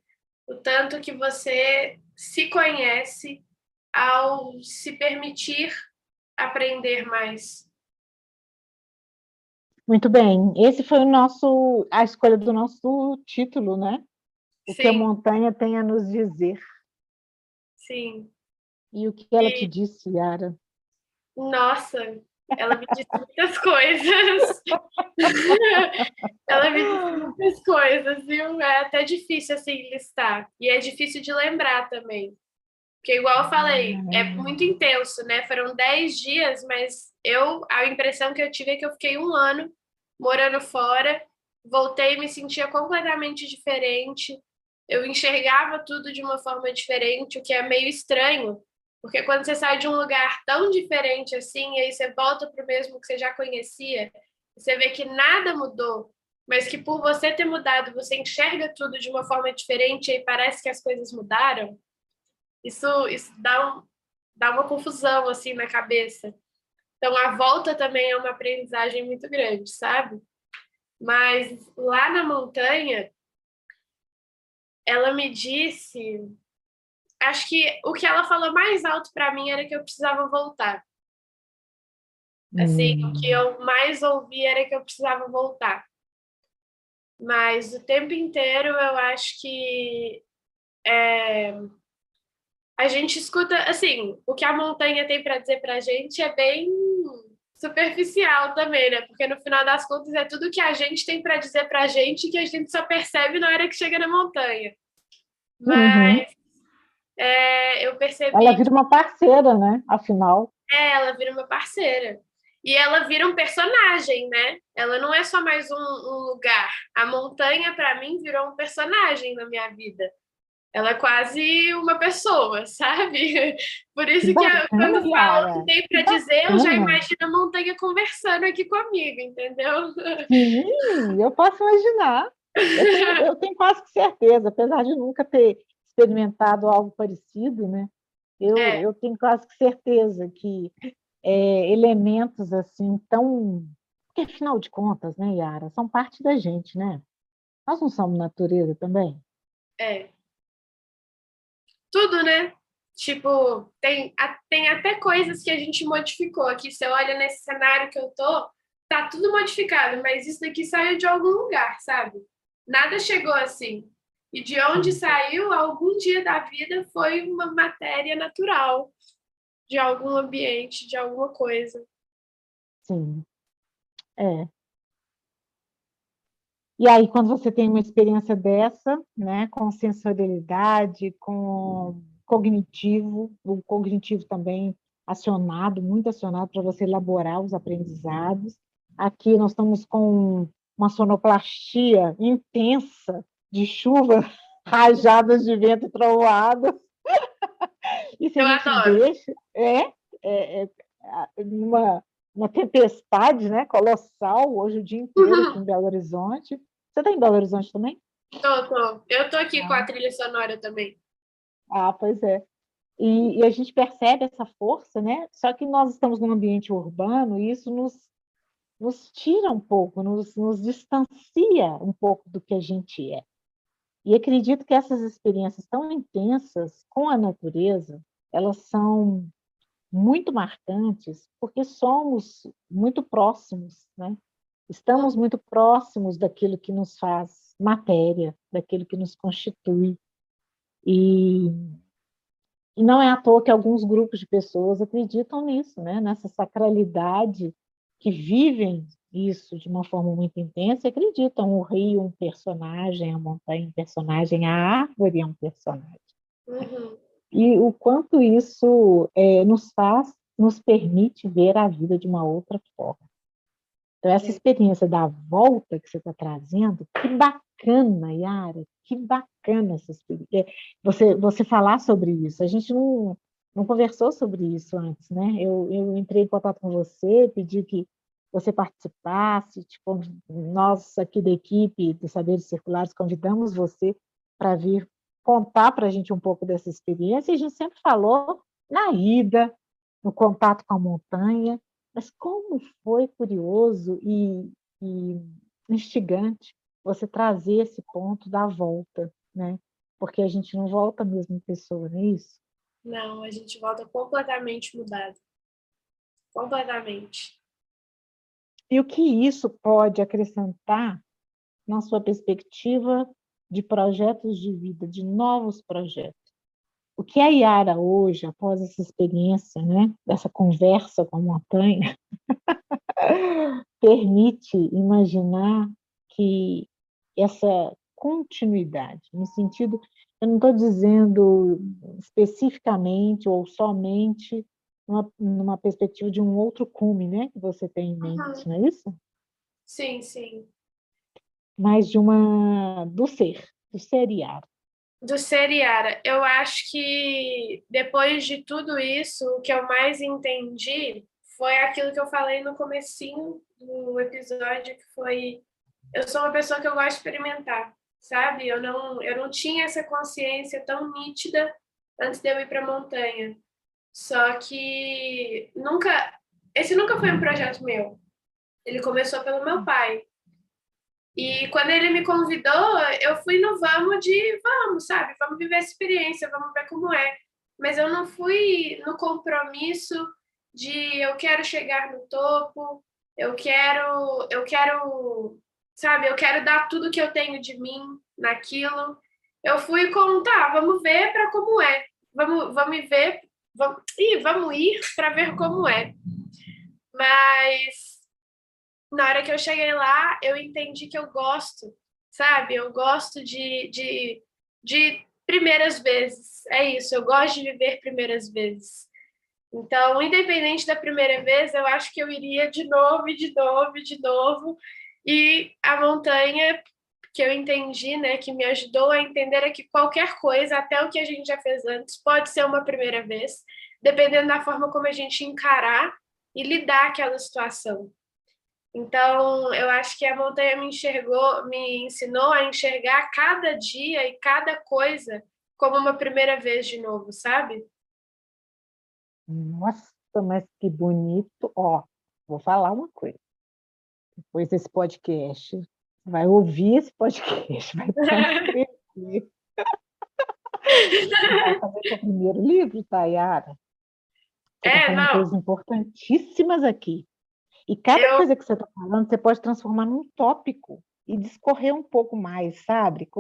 O tanto que você se conhece ao se permitir aprender mais. Muito bem. Esse foi a escolha do nosso título, né? O que a Sim, montanha tem a nos dizer. sim. E o que ela te E, disse, Yara? nossa, ela me disse muitas coisas. Ela me disse muitas coisas, viu? É até difícil, assim, listar. E é difícil de lembrar também. Porque, igual eu falei, é muito intenso, né? Foram 10 dias, mas a impressão que eu tive é que eu fiquei um ano morando fora, voltei e me sentia completamente diferente. Eu enxergava tudo de uma forma diferente, o que é meio estranho, porque quando você sai de um lugar tão diferente assim, e aí você volta para o mesmo que você já conhecia, você vê que nada mudou, mas que por você ter mudado, você enxerga tudo de uma forma diferente e aí parece que as coisas mudaram. Isso dá uma confusão assim na cabeça. Então a volta também é uma aprendizagem muito grande, sabe? Mas lá na montanha, ela me disse, acho que o que ela falou mais alto para mim era que eu precisava voltar. Assim, o que Hum, eu mais ouvi era que eu precisava voltar. Mas o tempo inteiro eu acho que a gente escuta, assim, o que a montanha tem para dizer para a gente é bem superficial também, né? Porque no final das contas é tudo que a gente tem para dizer para a gente que a gente só percebe na hora que chega na montanha. Uhum. Mas eu Ela percebi vira uma parceira, né? Afinal. ela vira uma parceira. E ela vira um personagem, né? Ela não é só mais um lugar. A montanha, para mim, virou um personagem na minha vida. Ela é quase uma pessoa, sabe? Por Que isso que bacana, quando fala o que Yara. tem Que para dizer, eu já bacana. imagino a montanha conversando aqui comigo, entendeu? Sim, eu posso imaginar. Eu tenho quase que certeza, apesar de nunca ter experimentado algo parecido, né? Eu, É, eu tenho quase que certeza que elementos assim tão. Porque, afinal de contas, né, Yara, são parte da gente, né? Nós não somos natureza também? é. Tudo, né? Tipo, tem até coisas que a gente modificou aqui. Você olha nesse cenário que eu tô, tá tudo modificado, mas isso daqui saiu de algum lugar, sabe? Nada chegou assim. E de onde Sim, saiu, algum dia da vida foi uma matéria natural, de algum ambiente, de alguma coisa. sim. É. E aí, quando você tem uma experiência dessa, né, com sensorialidade, com cognitivo, o cognitivo também acionado, muito acionado para você elaborar os aprendizados. Aqui nós estamos com uma sonoplastia intensa de chuva, rajadas de vento e trovoada. E se a Eu gente adoro. deixa, numa uma tempestade, né, colossal, hoje o dia inteiro aqui em Belo Horizonte. Você está em Belo Horizonte também? Tô. Eu tô aqui com a Ah, trilha sonora também. pois é. E a gente percebe essa força, né? Só que nós estamos num ambiente urbano e isso nos tira um pouco, nos distancia um pouco do que a gente é. E acredito que essas experiências tão intensas com a natureza, elas são muito marcantes, porque somos muito próximos, né? Estamos muito próximos daquilo que nos faz matéria, daquilo que nos constitui. E, e não é à toa que alguns grupos de pessoas acreditam nisso, né? Nessa sacralidade, que vivem isso de uma forma muito intensa e acreditam o rio é um personagem, a montanha é um personagem, a árvore é um personagem. Uhum. E o quanto isso nos permite ver a vida de uma outra forma. Então, essa É. experiência da volta que você está trazendo, que bacana, Yara, que bacana essa experiência. Você falar sobre isso. A gente não conversou sobre isso antes, né? Eu entrei em contato com você, pedi que você participasse, tipo, nós aqui da equipe dos Saberes Circulares convidamos você para vir contar para a gente um pouco dessa experiência, e a gente sempre falou na ida, no contato com a montanha, mas como foi curioso e instigante você trazer esse ponto da volta, né? Porque a gente não volta a mesma pessoa, não é isso? Não, a gente volta completamente mudado. Completamente. E o que isso pode acrescentar na sua perspectiva de projetos de vida, de novos projetos? O que a Yara hoje, após essa experiência, né, dessa conversa com a montanha, permite imaginar que essa continuidade, no sentido, eu não estou dizendo especificamente ou somente numa perspectiva de um outro cume, né, que você tem em Uhum. mente, não é isso? Sim, sim. Mas do ser Yara. Do Seriara, eu acho que depois de tudo isso, o que eu mais entendi foi aquilo que eu falei no comecinho do episódio, que foi eu sou uma pessoa que eu gosto de experimentar, sabe? Eu não tinha essa consciência tão nítida antes de eu ir para a montanha. Só que esse nunca foi um projeto meu. Ele começou pelo meu pai. E quando ele me convidou, eu fui no vamos, sabe? Vamos viver a experiência, vamos ver como é. Mas eu não fui no compromisso de eu quero chegar no topo, sabe? Eu quero dar tudo que eu tenho de mim naquilo. Eu fui com, tá, vamos ver para como é. Vamos ver, vamos ir para ver como é. Mas na hora que eu cheguei lá, eu entendi que eu gosto, sabe? Eu gosto de primeiras vezes. É isso, eu gosto de viver primeiras vezes. Então, independente da primeira vez, eu acho que eu iria de novo, e de novo, e de novo. E a montanha que eu entendi, né, que me ajudou a entender é que qualquer coisa, até o que a gente já fez antes, pode ser uma primeira vez, dependendo da forma como a gente encarar e lidar aquela situação. Então, eu acho que a montanha me ensinou a enxergar cada dia e cada coisa como uma primeira vez de novo, sabe? Nossa, mas que bonito. Ó, vou falar uma coisa. Depois desse podcast, vai ouvir esse podcast, vai transcrever. Vai fazer seu primeiro livro, Tayara. Você está É, falando não, coisas importantíssimas aqui. E cada eu coisa que você está falando, você pode transformar num tópico e discorrer um pouco mais, sabe? sim.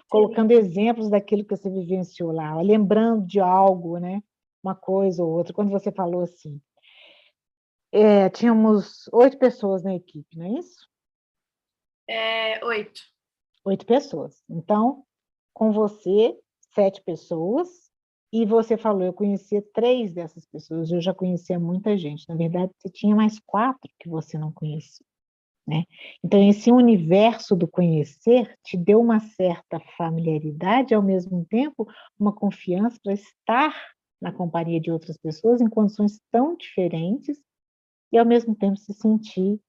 Colocando exemplos daquilo que você vivenciou lá, ó, lembrando de algo, né? Uma coisa ou outra. Quando você falou assim, tínhamos 8 pessoas na equipe, não é isso? 8. 8 pessoas. Então, com você, 7 pessoas, e você falou, eu conhecia 3 dessas pessoas, eu já conhecia muita gente. Na verdade, você tinha mais 4 que você não conhecia, né? Então, esse universo do conhecer te deu uma certa familiaridade, ao mesmo tempo, uma confiança para estar na companhia de outras pessoas em condições tão diferentes e, ao mesmo tempo, se sentir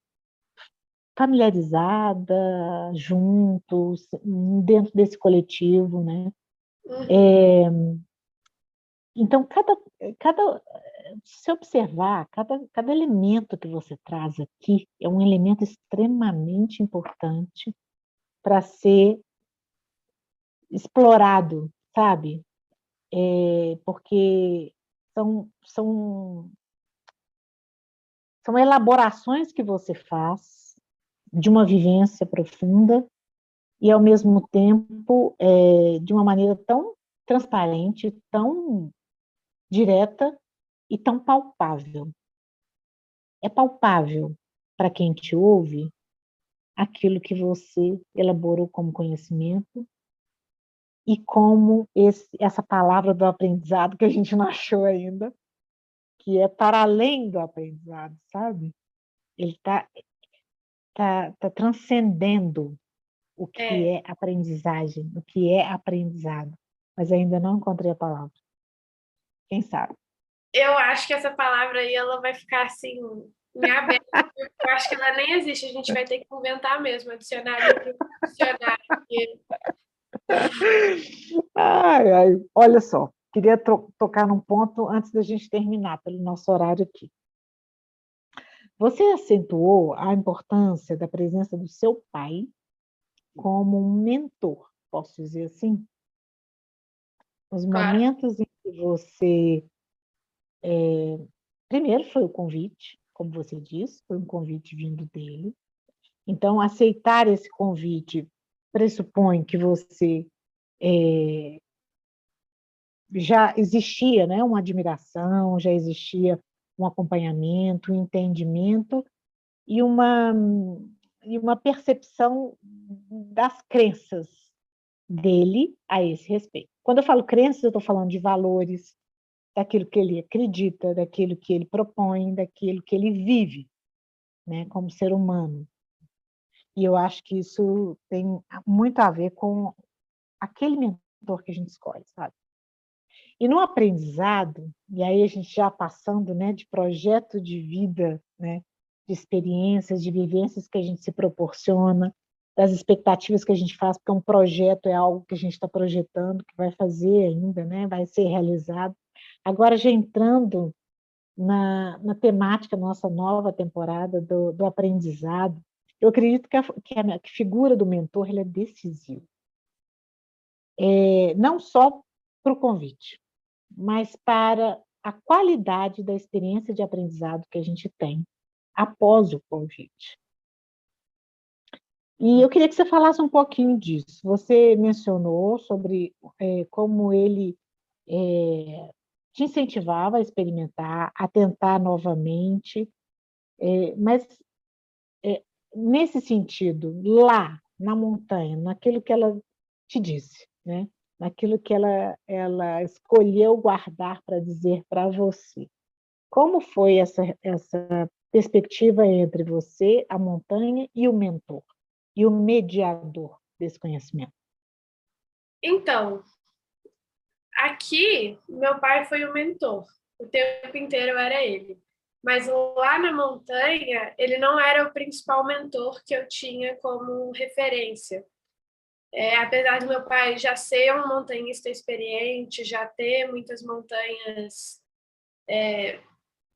familiarizada, juntos, dentro desse coletivo, né? Uhum. Então, se observar, cada elemento que você traz aqui é um elemento extremamente importante para ser explorado, sabe? Porque são, são, são elaborações que você faz de uma vivência profunda e, ao mesmo tempo, de uma maneira tão transparente, tão direta e tão palpável. É palpável para quem te ouve aquilo que você elaborou como conhecimento e como essa palavra do aprendizado que a gente não achou ainda, que é para além do aprendizado, sabe? Ele tá transcendendo o que É, é aprendizagem, o que é aprendizado, mas ainda não encontrei a palavra. Quem sabe? eu acho que essa palavra aí ela vai ficar assim em aberto, porque eu acho que ela nem existe, a gente vai ter que inventar mesmo, adicionar ali para o dicionário. Ai, ai, olha só, queria tocar num ponto antes da gente terminar, pelo nosso horário aqui. Você acentuou a importância da presença do seu pai como um mentor, posso dizer assim? Nos Claro. momentos em que você. Primeiro foi o convite, como você disse, foi um convite vindo dele. Então, aceitar esse convite pressupõe que você já existia, né, uma admiração, já existia um acompanhamento, um entendimento e uma percepção das crenças dele a esse respeito. Quando eu falo crenças, eu estou falando de valores, daquilo que ele acredita, daquilo que ele propõe, daquilo que ele vive, né, como ser humano. E eu acho que isso tem muito a ver com aquele mentor que a gente escolhe, sabe? E no aprendizado, e aí a gente já passando, né, de projeto de vida, né, de experiências, de vivências que a gente se proporciona, das expectativas que a gente faz, porque um projeto é algo que a gente está projetando, que vai fazer ainda, né, vai ser realizado. Agora, já entrando na temática da nossa nova temporada do aprendizado, eu acredito que a figura do mentor ele é decisiva. Não só para o convite, mas para a qualidade da experiência de aprendizado que a gente tem após o convite. E eu queria que você falasse um pouquinho disso. Você mencionou sobre como ele te incentivava a experimentar, a tentar novamente, Mas, nesse sentido, lá na montanha, naquilo que ela te disse, né? Naquilo que ela escolheu guardar para dizer para você. Como foi essa perspectiva entre você, a montanha e o mentor, e o mediador desse conhecimento? Então, aqui, meu pai foi o mentor. O tempo inteiro era ele. Mas lá na montanha, ele não era o principal mentor que eu tinha como referência. Apesar do meu pai já ser um montanhista experiente, já ter muitas montanhas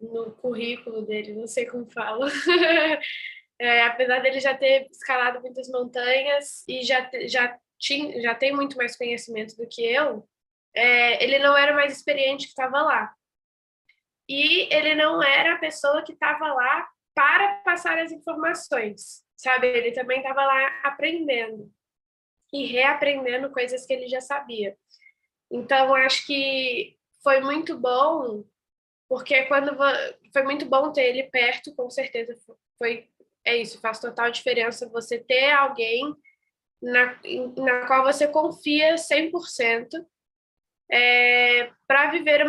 no currículo dele, não sei como fala. Apesar dele já ter escalado muitas montanhas e já tem muito mais conhecimento do que eu, ele não era o mais experiente que estava lá. E ele não era a pessoa que estava lá para passar as informações, sabe? Ele também estava lá aprendendo e reaprendendo coisas que ele já sabia. Então, acho que foi muito bom, porque foi muito bom ter ele perto, com certeza é isso, faz total diferença você ter alguém na qual você confia 100%, para viver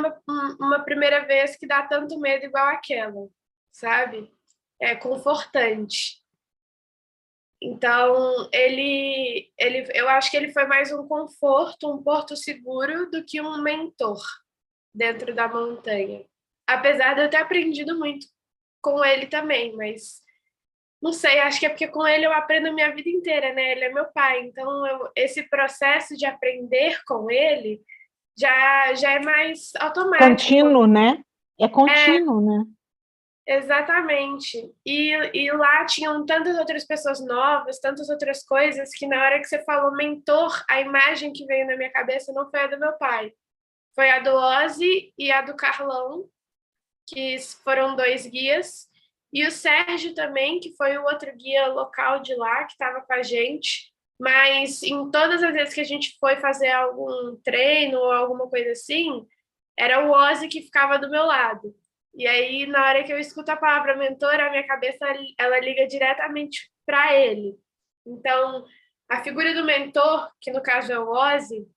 uma primeira vez que dá tanto medo igual aquela, sabe? É confortante. Então, eu acho que ele foi mais um conforto, um porto seguro do que um mentor dentro da montanha. Apesar de eu ter aprendido muito com ele também, mas não sei, acho que é porque com ele eu aprendo a minha vida inteira, né? Ele é meu pai, então esse processo de aprender com ele já é mais automático. Contínuo, né? É É, contínuo, né? exatamente. E lá tinham tantas outras pessoas novas, tantas outras coisas, que na hora que você falou mentor, a imagem que veio na minha cabeça não foi a do meu pai. Foi a do Ozzy e a do Carlão, que foram 2 guias. E o Sérgio também, que foi o outro guia local de lá, que estava com a gente. Mas em todas as vezes que a gente foi fazer algum treino ou alguma coisa assim, era o Ozzy que ficava do meu lado. E aí, na hora que eu escuto a palavra mentor, a minha cabeça ela liga diretamente para ele. Então, a figura do mentor, que no caso é o Ozzy,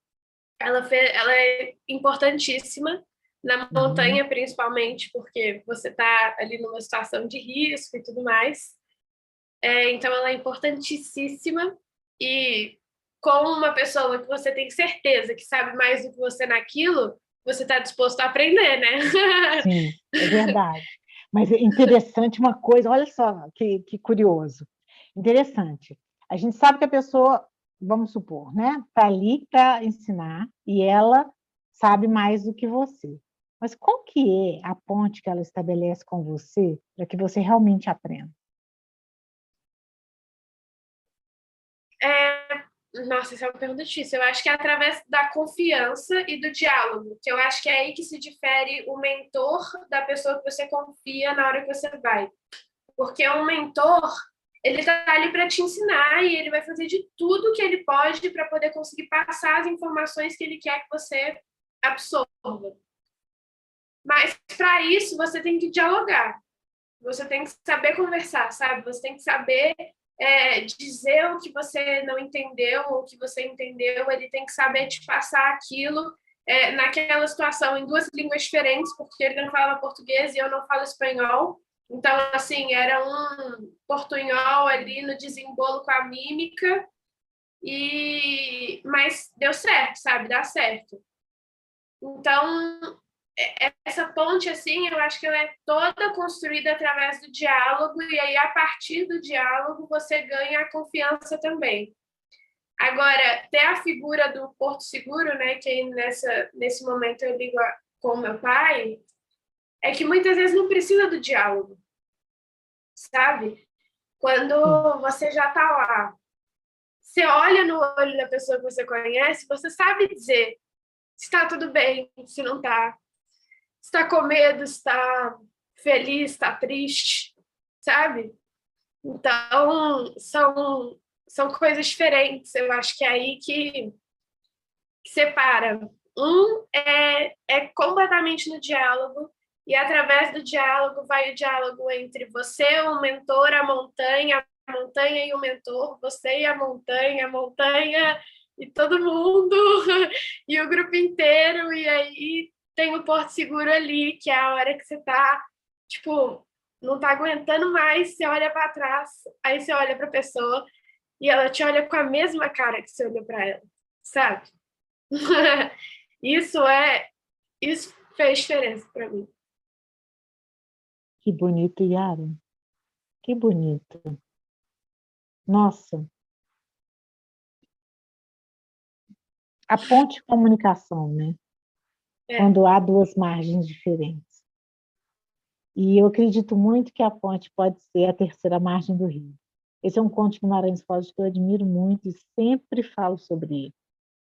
ela é importantíssima na Uhum. montanha, principalmente, porque você está ali numa situação de risco e tudo mais. Então, ela é importantíssima e com uma pessoa que você tem certeza que sabe mais do que você naquilo, você está disposto a aprender, né? Sim, é verdade. Mas é interessante uma coisa, olha só que curioso. Interessante. A gente sabe que a pessoa, vamos supor, né, está ali para ensinar e ela sabe mais do que você. Mas qual que é a ponte que ela estabelece com você para que você realmente aprenda? Nossa, essa é uma pergunta difícil. Eu acho que é através da confiança e do diálogo, que eu acho que é aí que se difere o mentor da pessoa que você confia na hora que você vai. Porque um mentor, ele está ali para te ensinar e ele vai fazer de tudo que ele pode para poder conseguir passar as informações que ele quer que você absorva. Mas para isso você tem que dialogar, você tem que saber conversar, sabe? Você tem que saber dizer o que você não entendeu ou o que você entendeu. Ele tem que saber te passar aquilo naquela situação em 2 línguas diferentes, porque ele não fala português e eu não falo espanhol. Então, assim, era um portunhol ali no desembolo com a mímica, mas deu certo, sabe? Dá certo. Então, essa ponte, assim, eu acho que ela é toda construída através do diálogo, e aí, a partir do diálogo, você ganha a confiança também. Agora, ter a figura do Porto Seguro, né, que aí nesse momento eu ligo com meu pai, é que muitas vezes não precisa do diálogo, sabe? Sim. Quando você já está lá, você olha no olho da pessoa que você conhece, você sabe dizer se está tudo bem, se não está, se está com medo, se está feliz, se está triste, sabe? Então, são coisas diferentes. Eu acho que é aí que separa. Um é completamente no diálogo E através do diálogo vai o diálogo entre você, o mentor, a montanha e o mentor, você e a montanha e todo mundo, e o grupo inteiro, e aí tem o Porto Seguro ali, que é a hora que você tá, tipo, não tá aguentando mais, você olha para trás, aí você olha para a pessoa e ela te olha com a mesma cara que você olhou para ela, sabe? Isso isso fez diferença para mim. Que bonito, Yara. Que bonito. Nossa, a ponte de comunicação, né? É, Quando há duas margens diferentes. E eu acredito muito que a ponte pode ser a terceira margem do rio. Esse é um conto de Guimarães Rosa que eu admiro muito e sempre falo sobre ele,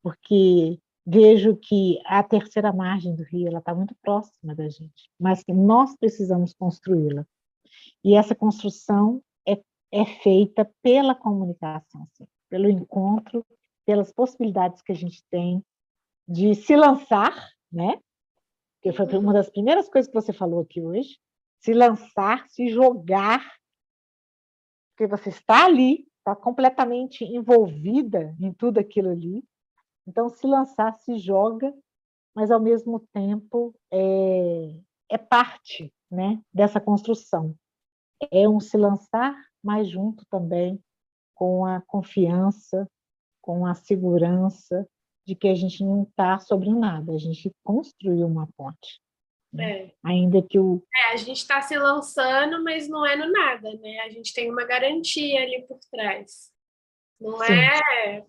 porque vejo que a terceira margem do rio ela está muito próxima da gente, mas que nós precisamos construí-la. E essa construção é feita pela comunicação, assim, pelo encontro, pelas possibilidades que a gente tem de se lançar, né? Que foi uma das primeiras coisas que você falou aqui hoje, se lançar, se jogar, porque você está ali, está completamente envolvida em tudo aquilo ali. Então, se lançar, se joga, mas ao mesmo tempo é parte, né, dessa construção. É um se lançar, mas junto também com a confiança, com a segurança de que a gente não está sobre nada, a gente construiu uma ponte. Né? é. Ainda que o. A gente está se lançando, mas não é no nada, né? A gente tem uma garantia ali por trás. Não Sim. é,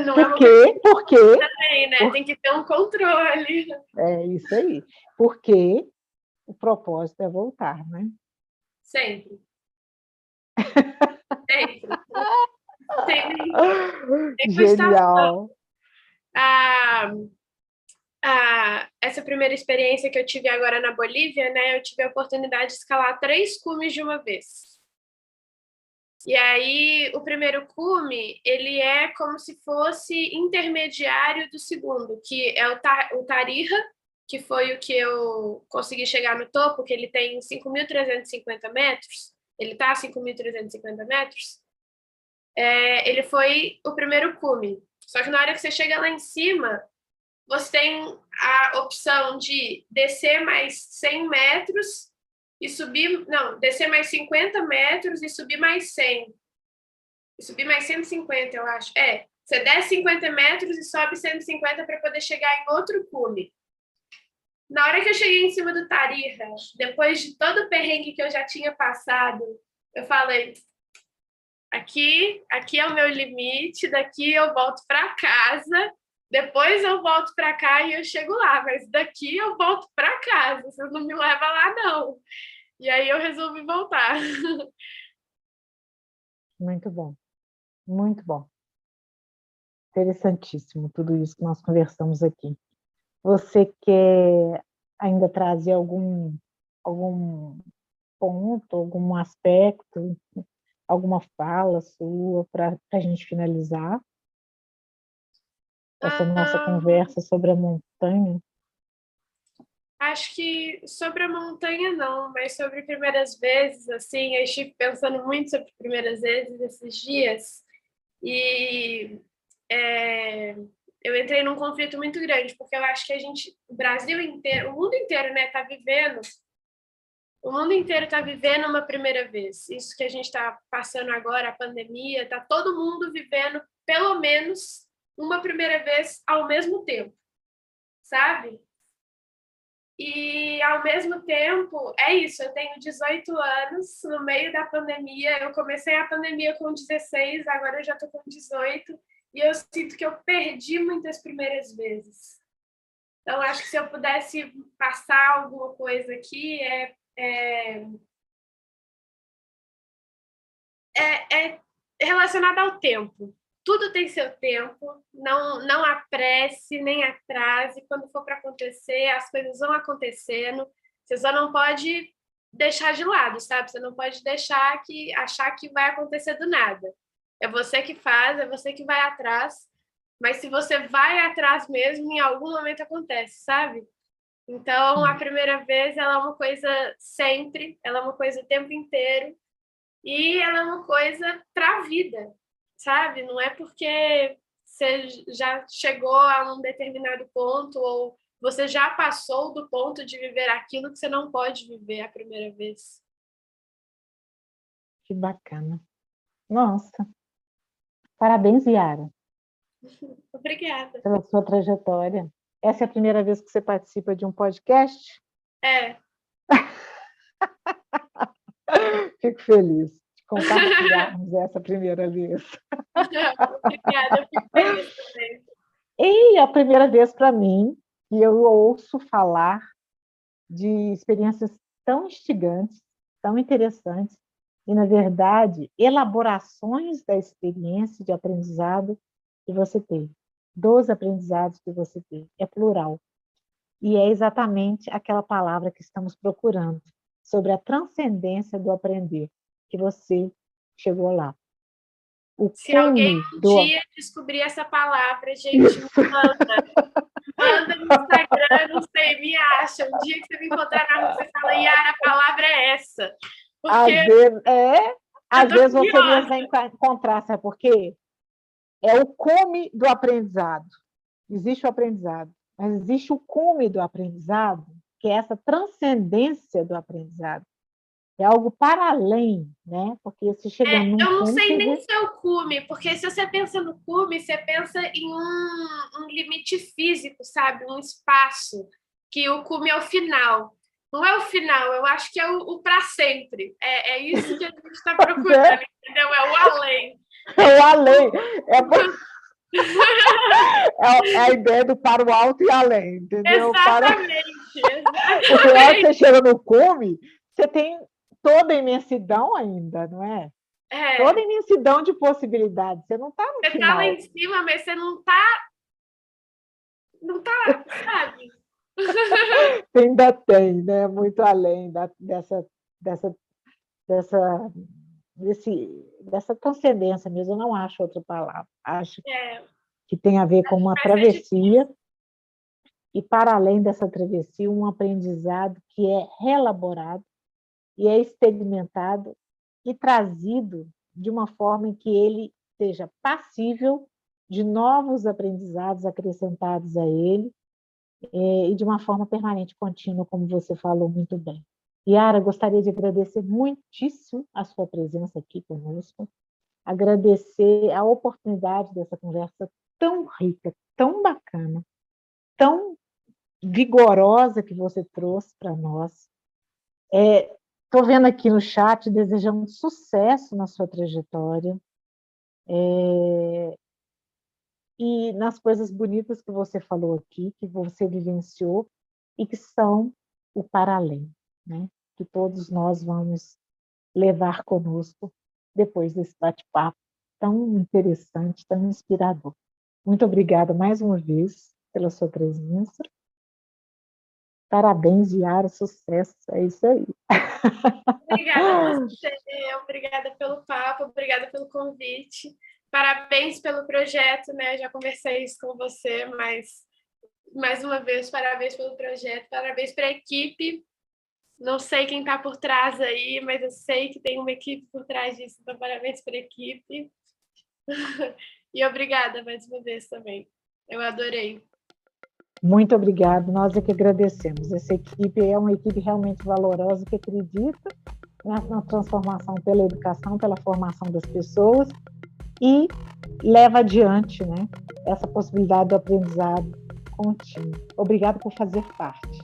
não é Por uma coisa quê? Por quê? que tem, né? Tem que ter um controle. É isso aí. Porque o propósito é voltar, né? Sempre, sempre. Tem uma estação. Genial. A, essa primeira experiência que eu tive agora na Bolívia, né? Eu tive a oportunidade de escalar 3 cumes de uma vez. E aí, o primeiro cume, ele é como se fosse intermediário do segundo, que é o Tarija, que foi o que eu consegui chegar no topo, que ele tem 5.350 metros, ele está a 5.350 metros, ele foi o primeiro cume. Só que na hora que você chega lá em cima, você tem a opção de descer mais 100 metros e subir, não, descer mais 50 metros e subir mais 100. E subir mais 150, eu acho. Você desce 50 metros e sobe 150 para poder chegar em outro cume. Na hora que eu cheguei em cima do Tarija, depois de todo o perrengue que eu já tinha passado, eu falei, aqui é o meu limite, daqui eu volto para casa, depois eu volto para cá e eu chego lá, mas daqui eu volto para casa, você não me leva lá não. E aí eu resolvi voltar. Muito bom. Muito bom. Interessantíssimo tudo isso que nós conversamos aqui. Você quer ainda trazer algum ponto, algum aspecto, alguma fala sua para a gente finalizar essa nossa conversa sobre a montanha? Acho que sobre a montanha não, mas sobre primeiras vezes, assim, eu estive pensando muito sobre primeiras vezes esses dias e é, eu entrei num conflito muito grande, porque eu acho que o Brasil inteiro, o mundo inteiro, né, o mundo inteiro está vivendo uma primeira vez. Isso que a gente está passando agora, a pandemia, está todo mundo vivendo pelo menos uma primeira vez ao mesmo tempo, sabe? E, ao mesmo tempo, é isso, eu tenho 18 anos, no meio da pandemia, eu comecei a pandemia com 16, agora eu já estou com 18, e eu sinto que eu perdi muitas primeiras vezes. Então, acho que se eu pudesse passar alguma coisa aqui, é relacionada ao tempo. Tudo tem seu tempo, não apresse, nem atrase. Quando for para acontecer, as coisas vão acontecendo. Você só não pode deixar de lado, sabe? Você não pode achar que vai acontecer do nada. É você que faz, é você que vai atrás. Mas se você vai atrás mesmo, em algum momento acontece, sabe? Então, a primeira vez, ela é uma coisa sempre, ela é uma coisa o tempo inteiro, e ela é uma coisa para a vida, sabe? Não é porque você já chegou a um determinado ponto ou você já passou do ponto de viver aquilo que você não pode viver a primeira vez. Que bacana. Nossa, parabéns, Yara, Obrigada. pela sua trajetória. Essa é a primeira vez que você participa de um podcast? É. Fico feliz de compartilharmos essa primeira vez. Obrigada, eu fico feliz também. E a primeira vez para mim que eu ouço falar de experiências tão instigantes, tão interessantes, e, na verdade, elaborações da experiência de aprendizado que você teve, dos aprendizados que você teve. É plural. E é exatamente aquela palavra que estamos procurando, sobre a transcendência do aprender, que você chegou lá. O Se alguém cume um do... dia descobrir essa palavra, gente, manda no Instagram, não sei, me acha. Um dia que você me encontrar na rua, você fala, Yara, a palavra é essa. Porque às vezes você curiosa. mesmo vai encontrar, sabe por quê? É o cume do aprendizado. Existe o aprendizado, mas existe o cume do aprendizado, que é essa transcendência do aprendizado. É algo para além, né? Porque se chegando num Eu não cume, sei quer nem dizer... se é o cume, porque se você pensa no cume, você pensa em um limite físico, sabe? Um espaço, que o cume é o final. Não é o final, eu acho que é o para sempre. É isso que a gente está procurando, entendeu? É o além. É o além. É a ideia do para o alto e além, entendeu? Exatamente. Porque na hora que você chega no cume, você tem toda a imensidão ainda, não é? Toda a imensidão de possibilidades. Você não está no final. Você está lá em cima, mas você não está, sabe? Ainda tem, né? Muito além dessa transcendência mesmo. Eu não acho outra palavra. Acho que tem a ver com uma travessia e, para além dessa travessia, um aprendizado que é reelaborado e é experimentado e trazido de uma forma em que ele seja passível de novos aprendizados acrescentados a ele, e de uma forma permanente, contínua, como você falou muito bem. Yara, gostaria de agradecer muitíssimo a sua presença aqui conosco, agradecer a oportunidade dessa conversa tão rica, tão bacana, tão vigorosa que você trouxe para nós. Estou vendo aqui no chat, desejando sucesso na sua trajetória, e nas coisas bonitas que você falou aqui, que você vivenciou, e que são o para além, né? Que todos nós vamos levar conosco depois desse bate-papo tão interessante, tão inspirador. Muito obrigada mais uma vez pela sua presença. Parabéns, Yara, sucesso, é isso aí. Obrigada por você, obrigada pelo papo, obrigada pelo convite. Parabéns pelo projeto, né? Eu já conversei isso com você, mas mais uma vez, parabéns pelo projeto, parabéns para a equipe. Não sei quem está por trás aí, mas eu sei que tem uma equipe por trás disso, então parabéns para a equipe. E obrigada mais uma vez também. Eu adorei. Muito obrigada, nós é que agradecemos. Essa equipe é uma equipe realmente valorosa, que acredita na transformação pela educação, pela formação das pessoas, e leva adiante, né, essa possibilidade do aprendizado contínuo. Obrigada por fazer parte.